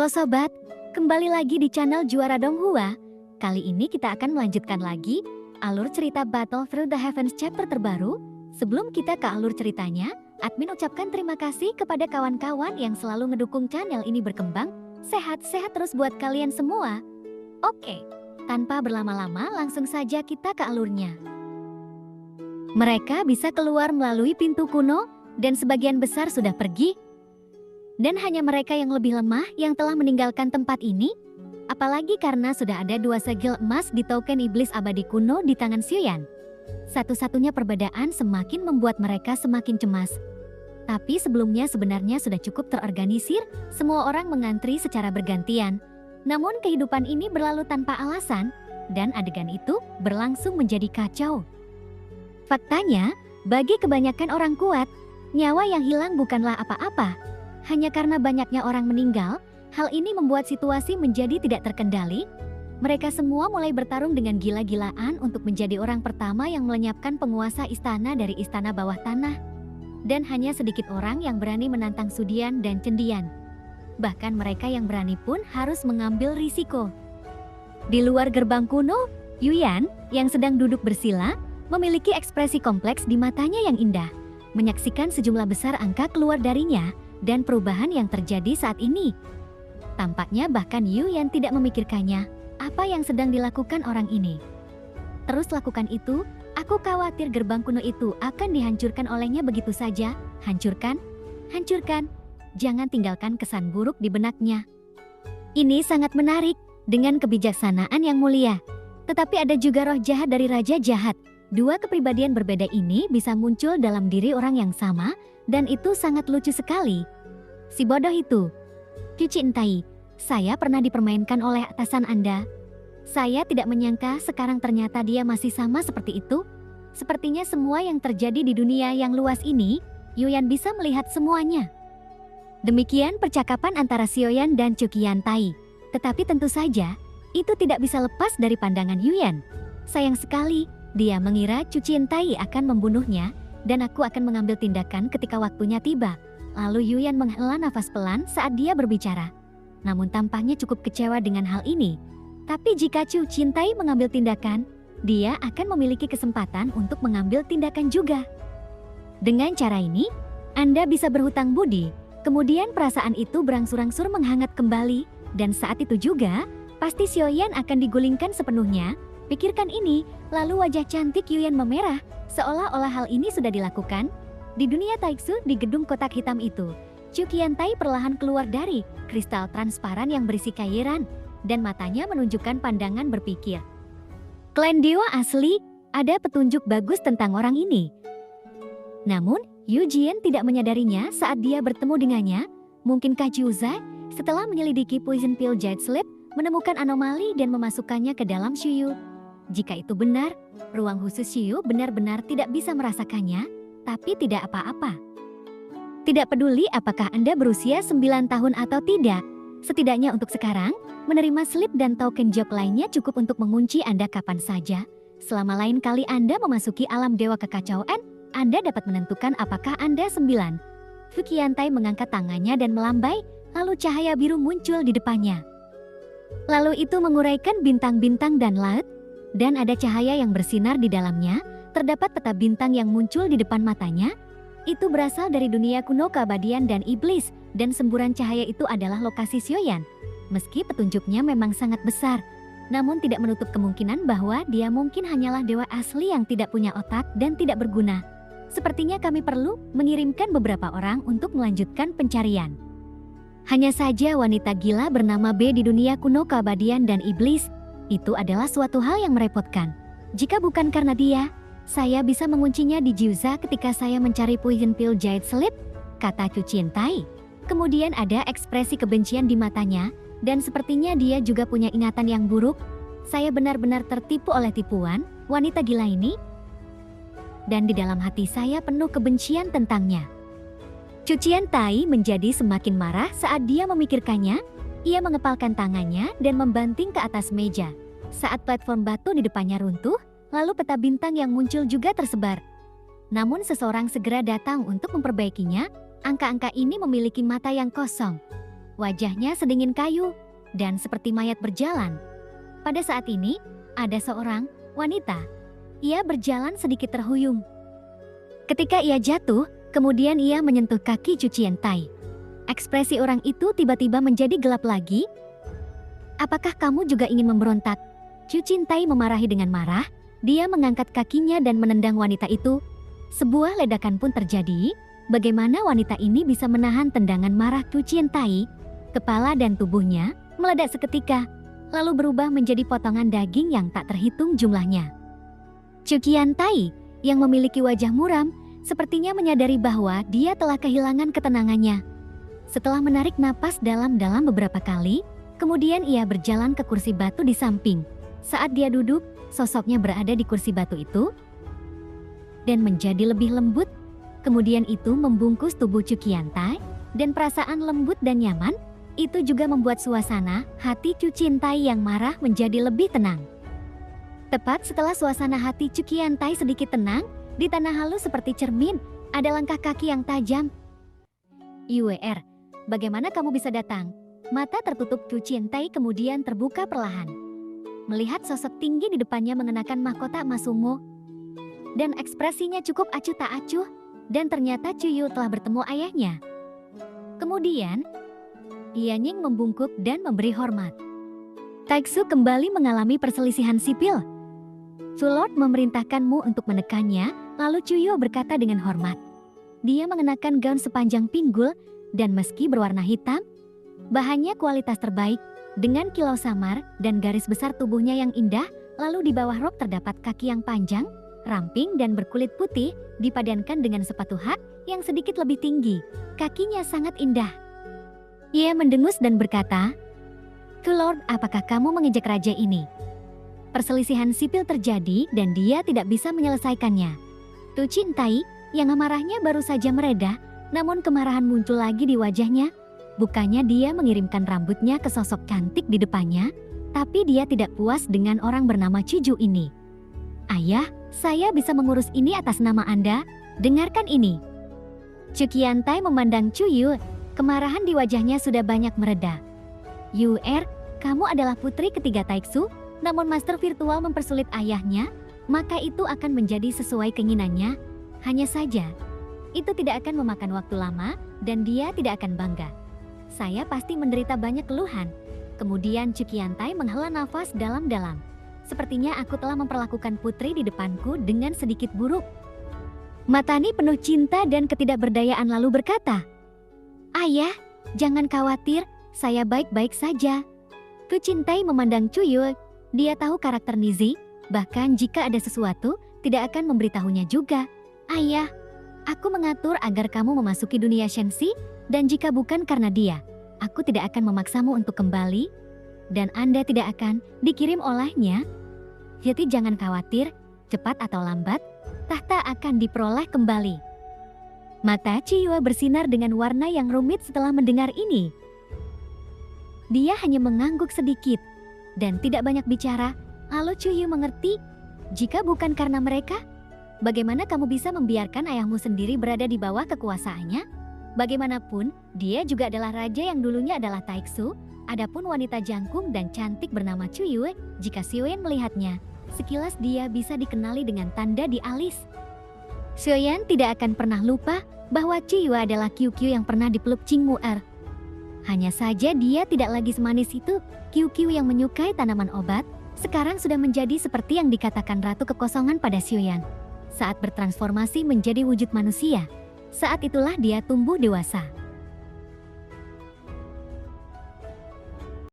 Halo sobat, kembali lagi di channel Juara Donghua. Kali ini kita akan melanjutkan lagi alur cerita Battle Through the Heavens chapter terbaru. Sebelum kita ke alur ceritanya, admin ucapkan terima kasih kepada kawan-kawan yang selalu ngedukung channel ini berkembang. Sehat-sehat terus buat kalian semua. Oke, tanpa berlama-lama langsung saja kita ke alurnya. Mereka bisa keluar melalui pintu kuno dan sebagian besar sudah pergi. Dan hanya mereka yang lebih lemah yang telah meninggalkan tempat ini. Apalagi karena sudah ada 2 segel emas di token iblis abadi kuno di tangan Xiuyan. Satu-satunya perbedaan semakin membuat mereka semakin cemas. Tapi sebelumnya sebenarnya sudah cukup terorganisir, semua orang mengantri secara bergantian. Namun kehidupan ini berlalu tanpa alasan, dan adegan itu berlangsung menjadi kacau. Faktanya, bagi kebanyakan orang kuat, nyawa yang hilang bukanlah apa-apa. Hanya karena banyaknya orang meninggal, hal ini membuat situasi menjadi tidak terkendali. Mereka semua mulai bertarung dengan gila-gilaan untuk menjadi orang pertama yang melenyapkan penguasa istana dari istana bawah tanah. Dan hanya sedikit orang yang berani menantang Sudian dan Cendian. Bahkan mereka yang berani pun harus mengambil risiko. Di luar gerbang kuno, Yuyan yang sedang duduk bersila memiliki ekspresi kompleks di matanya yang indah. Menyaksikan sejumlah besar angka keluar darinya dan perubahan yang terjadi saat ini. Tampaknya bahkan Yuyan tidak memikirkannya apa yang sedang dilakukan orang ini. Terus lakukan itu, aku khawatir gerbang kuno itu akan dihancurkan olehnya begitu saja. Hancurkan, hancurkan, jangan tinggalkan kesan buruk di benaknya. Ini sangat menarik, dengan kebijaksanaan yang mulia. Tetapi ada juga roh jahat dari Raja Jahat. 2 kepribadian berbeda ini bisa muncul dalam diri orang yang sama, dan itu sangat lucu sekali. Si bodoh itu. Cuci entai, saya pernah dipermainkan oleh atasan Anda. Saya tidak menyangka sekarang ternyata dia masih sama seperti itu. Sepertinya semua yang terjadi di dunia yang luas ini, Yuyan bisa melihat semuanya. Demikian percakapan antara Xiuyan dan Cucian Tai. Tetapi tentu saja, itu tidak bisa lepas dari pandangan Yuyan. Sayang sekali, dia mengira Cucian Tai akan membunuhnya, dan aku akan mengambil tindakan ketika waktunya tiba. Lalu Yuyan menghela nafas pelan saat dia berbicara. Namun tampaknya cukup kecewa dengan hal ini. Tapi jika Cucian Tai mengambil tindakan, dia akan memiliki kesempatan untuk mengambil tindakan juga. Dengan cara ini, Anda bisa berhutang budi. Kemudian perasaan itu berangsur-angsur menghangat kembali. Dan saat itu juga, pasti Xiuyan akan digulingkan sepenuhnya. Pikirkan ini, lalu wajah cantik Yuyan memerah. Seolah-olah hal ini sudah dilakukan. Di dunia Taiksu di gedung kotak hitam itu, Cucian Tai perlahan keluar dari kristal transparan yang berisi cairan, dan matanya menunjukkan pandangan berpikir. Klan dewa asli, ada petunjuk bagus tentang orang ini. Namun, Yu Jian tidak menyadarinya saat dia bertemu dengannya. Mungkinkah Jiuzai, setelah menyelidiki Poison Pill Jade Slip, menemukan anomali dan memasukkannya ke dalam Xiuyu? Jika itu benar, ruang khusus Xiuyu benar-benar tidak bisa merasakannya, tapi tidak apa-apa. Tidak peduli apakah Anda berusia 9 tahun atau tidak, setidaknya untuk sekarang, menerima slip dan token job lainnya cukup untuk mengunci Anda kapan saja. Selama lain kali Anda memasuki alam dewa kekacauan, Anda dapat menentukan apakah Anda 9. Fukian Tai mengangkat tangannya dan melambai, lalu cahaya biru muncul di depannya. Lalu itu menguraikan bintang-bintang dan laut, dan ada cahaya yang bersinar di dalamnya. Terdapat peta bintang yang muncul di depan matanya. Itu berasal dari dunia kuno keabadian dan iblis, dan semburan cahaya itu adalah lokasi Xiuyan. Meski petunjuknya memang sangat besar, namun tidak menutup kemungkinan bahwa dia mungkin hanyalah dewa asli yang tidak punya otak dan tidak berguna. Sepertinya kami perlu mengirimkan beberapa orang untuk melanjutkan pencarian. Hanya saja wanita gila bernama B di dunia kuno keabadian dan iblis, itu adalah suatu hal yang merepotkan. Jika bukan karena dia, saya bisa menguncinya di Jiuza ketika saya mencari Poison Pill Jade Slip, kata Cucian Tai. Kemudian ada ekspresi kebencian di matanya, dan sepertinya dia juga punya ingatan yang buruk. Saya benar-benar tertipu oleh tipuan wanita gila ini. Dan di dalam hati saya penuh kebencian tentangnya. Cucian Tai menjadi semakin marah saat dia memikirkannya. Ia mengepalkan tangannya dan membanting ke atas meja. Saat platform batu di depannya runtuh, lalu peta bintang yang muncul juga tersebar. Namun seseorang segera datang untuk memperbaikinya. Angka-angka ini memiliki mata yang kosong. Wajahnya sedingin kayu dan seperti mayat berjalan. Pada saat ini, ada seorang wanita. Ia berjalan sedikit terhuyung. Ketika ia jatuh, kemudian ia menyentuh kaki Chu Ciantai. Ekspresi orang itu tiba-tiba menjadi gelap lagi. Apakah kamu juga ingin memberontak? Chu Ciantai memarahi dengan marah. Dia mengangkat kakinya dan menendang wanita itu. Sebuah ledakan pun terjadi. Bagaimana wanita ini bisa menahan tendangan marah Chu Ciantai? Kepala dan tubuhnya meledak seketika, lalu berubah menjadi potongan daging yang tak terhitung jumlahnya. Chu Ciantai yang memiliki wajah muram sepertinya menyadari bahwa dia telah kehilangan ketenangannya. Setelah menarik napas dalam-dalam beberapa kali, kemudian ia berjalan ke kursi batu di samping. Saat dia duduk, sosoknya berada di kursi batu itu dan menjadi lebih lembut. Kemudian itu membungkus tubuh Chu Ciantai dan perasaan lembut dan nyaman itu juga membuat suasana hati Chu Ciantai yang marah menjadi lebih tenang. Tepat setelah suasana hati Chu Ciantai sedikit tenang, di tanah halus seperti cermin, ada langkah kaki yang tajam. "Yuer, bagaimana kamu bisa datang?" Mata tertutup Chu Ciantai kemudian terbuka perlahan. Melihat sosok tinggi di depannya mengenakan mahkota emas ungu, dan ekspresinya cukup acuh tak acuh, dan ternyata Chuyu telah bertemu ayahnya. Kemudian, Yanying membungkuk dan memberi hormat. Taixu kembali mengalami perselisihan sipil. Chu Lord memerintahkanmu untuk menekannya, lalu Chuyu berkata dengan hormat. Dia mengenakan gaun sepanjang pinggul dan meski berwarna hitam, bahannya kualitas terbaik, dengan kilau samar dan garis besar tubuhnya yang indah, lalu di bawah rok terdapat kaki yang panjang, ramping dan berkulit putih, dipadankan dengan sepatu hak yang sedikit lebih tinggi. Kakinya sangat indah. Ia mendengus dan berkata, "Chu Lord, apakah kamu mengejek raja ini?" Perselisihan sipil terjadi dan dia tidak bisa menyelesaikannya. Chu Ciantai yang amarahnya baru saja mereda, namun kemarahan muncul lagi di wajahnya. Bukannya dia mengirimkan rambutnya ke sosok cantik di depannya, tapi dia tidak puas dengan orang bernama Chuju ini. "Ayah, saya bisa mengurus ini atas nama Anda. Dengarkan ini." Chu Ciantai memandang Chuyu. Kemarahan di wajahnya sudah banyak mereda. "Yuer, kamu adalah putri ketiga Taixu, namun master virtual mempersulit ayahnya, maka itu akan menjadi sesuai keinginannya. Hanya saja, itu tidak akan memakan waktu lama dan dia tidak akan bangga. Saya pasti menderita banyak keluhan." Kemudian Chu Ciantai menghela nafas dalam-dalam. "Sepertinya aku telah memperlakukan putri di depanku dengan sedikit buruk." Matani penuh cinta dan ketidakberdayaan lalu berkata, "Ayah, jangan khawatir, saya baik-baik saja." Chu Ciantai memandang Chuyu. Dia tahu karakter Nizi, bahkan jika ada sesuatu, tidak akan memberitahunya juga. "Ayah, aku mengatur agar kamu memasuki dunia Shenxi, dan jika bukan karena dia, aku tidak akan memaksamu untuk kembali, dan Anda tidak akan dikirim olehnya. Jadi jangan khawatir, cepat atau lambat, tahta akan diperoleh kembali." Mata Chuyu bersinar dengan warna yang rumit setelah mendengar ini. Dia hanya mengangguk sedikit dan tidak banyak bicara. Lalu Chuyu mengerti, "Jika bukan karena mereka, bagaimana kamu bisa membiarkan ayahmu sendiri berada di bawah kekuasaannya? Bagaimanapun, dia juga adalah raja yang dulunya adalah Taixu. Adapun wanita jangkung dan cantik bernama Chuyu, jika Xiuyan melihatnya, sekilas dia bisa dikenali dengan tanda di alis." Xiuyan tidak akan pernah lupa bahwa Chuyu adalah Qiu yang pernah dipeluk Qingmu'er. Hanya saja dia tidak lagi semanis itu. Qiu yang menyukai tanaman obat, sekarang sudah menjadi seperti yang dikatakan Ratu Kekosongan pada Xiuyan. Saat bertransformasi menjadi wujud manusia, saat itulah dia tumbuh dewasa.